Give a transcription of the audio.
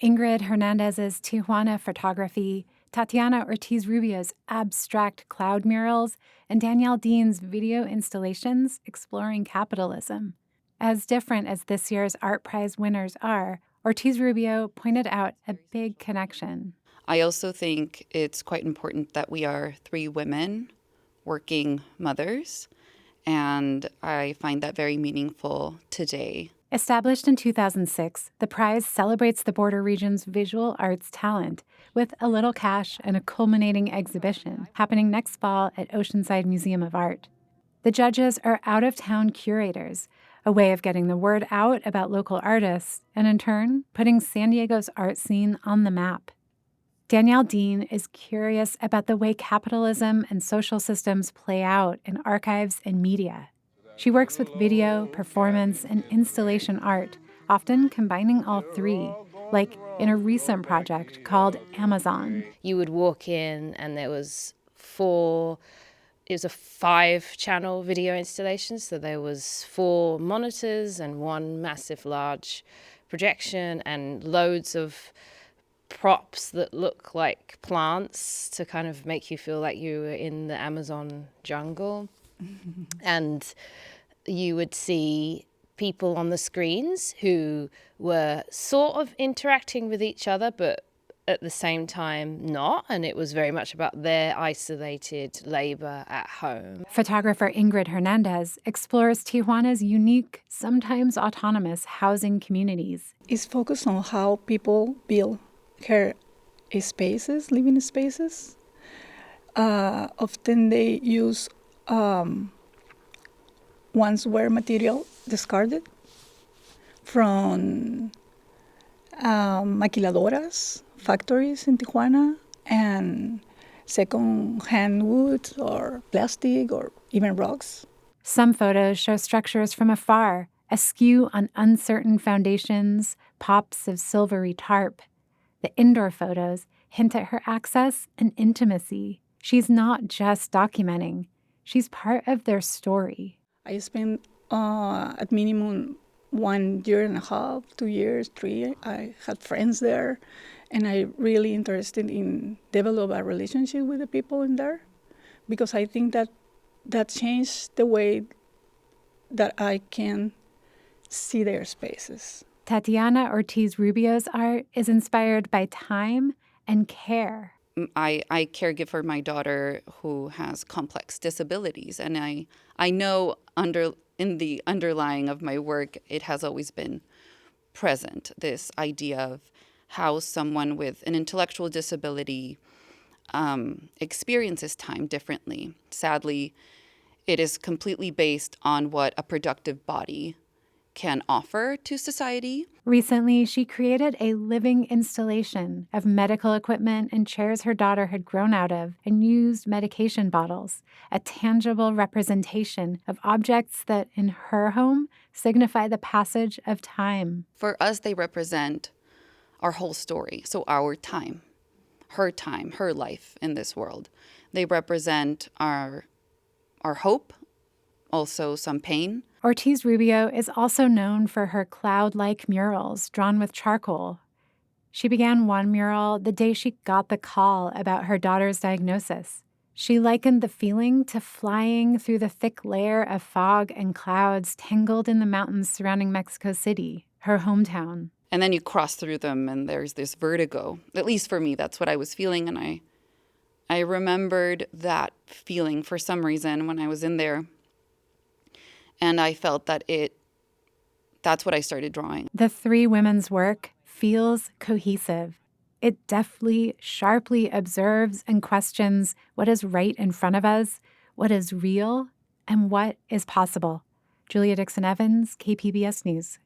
Ingrid Hernandez's Tijuana photography, Tatiana Ortiz Rubio's abstract cloud murals, and Danielle Dean's video installations exploring capitalism. As different as this year's Art Prize winners are, Ortiz Rubio pointed out a big connection. I also think it's quite important that we are three women working mothers, and I find that very meaningful today. Established in 2006, the prize celebrates the border region's visual arts talent with a little cash and a culminating exhibition happening next fall at Oceanside Museum of Art. The judges are out-of-town curators, a way of getting the word out about local artists and, in turn, putting San Diego's art scene on the map. Danielle Dean is curious about the way capitalism and social systems play out in archives and media. She works with video, performance, and installation art, often combining all three, like in a recent project called Amazon. You would walk in and there was a 5-channel video installation, so there was 4 monitors and 1 massive large projection and loads of props that look like plants to kind of make you feel like you were in the Amazon jungle. And you would see people on the screens who were sort of interacting with each other, but at the same time not, and it was very much about their isolated labor at home. Photographer Ingrid Hernandez explores Tijuana's unique, sometimes autonomous housing communities. It's focused on how people build her spaces, living spaces. Often they use once wear material discarded from maquiladoras, factories in Tijuana, and second-hand wood or plastic or even rocks. Some photos show structures from afar, askew on uncertain foundations, pops of silvery tarp. The indoor photos hint at her access and intimacy. She's not just documenting. She's part of their story. I spent at minimum 1.5 years, 2 years, 3. I had friends there, and I really interested in develop a relationship with the people in there, because I think that changed the way that I can see their spaces. Tatiana Ortiz Rubio's art is inspired by time and care. I caregive for my daughter who has complex disabilities, and I know in the underlying of my work, it has always been present, this idea of how someone with an intellectual disability experiences time differently. Sadly, it is completely based on what a productive body can offer to society. Recently, she created a living installation of medical equipment and chairs her daughter had grown out of and used medication bottles, a tangible representation of objects that, in her home, signify the passage of time. For us, they represent our whole story, so our time, her life in this world. They represent our hope, also some pain. Ortiz Rubio is also known for her cloud-like murals drawn with charcoal. She began one mural the day she got the call about her daughter's diagnosis. She likened the feeling to flying through the thick layer of fog and clouds tangled in the mountains surrounding Mexico City, her hometown. And then you cross through them and there's this vertigo. At least for me, that's what I was feeling. And I remembered that feeling for some reason when I was in there. And I felt that that's what I started drawing. The three women's work feels cohesive. It deftly, sharply observes and questions what is right in front of us, what is real, and what is possible. Julia Dixon Evans, KPBS News.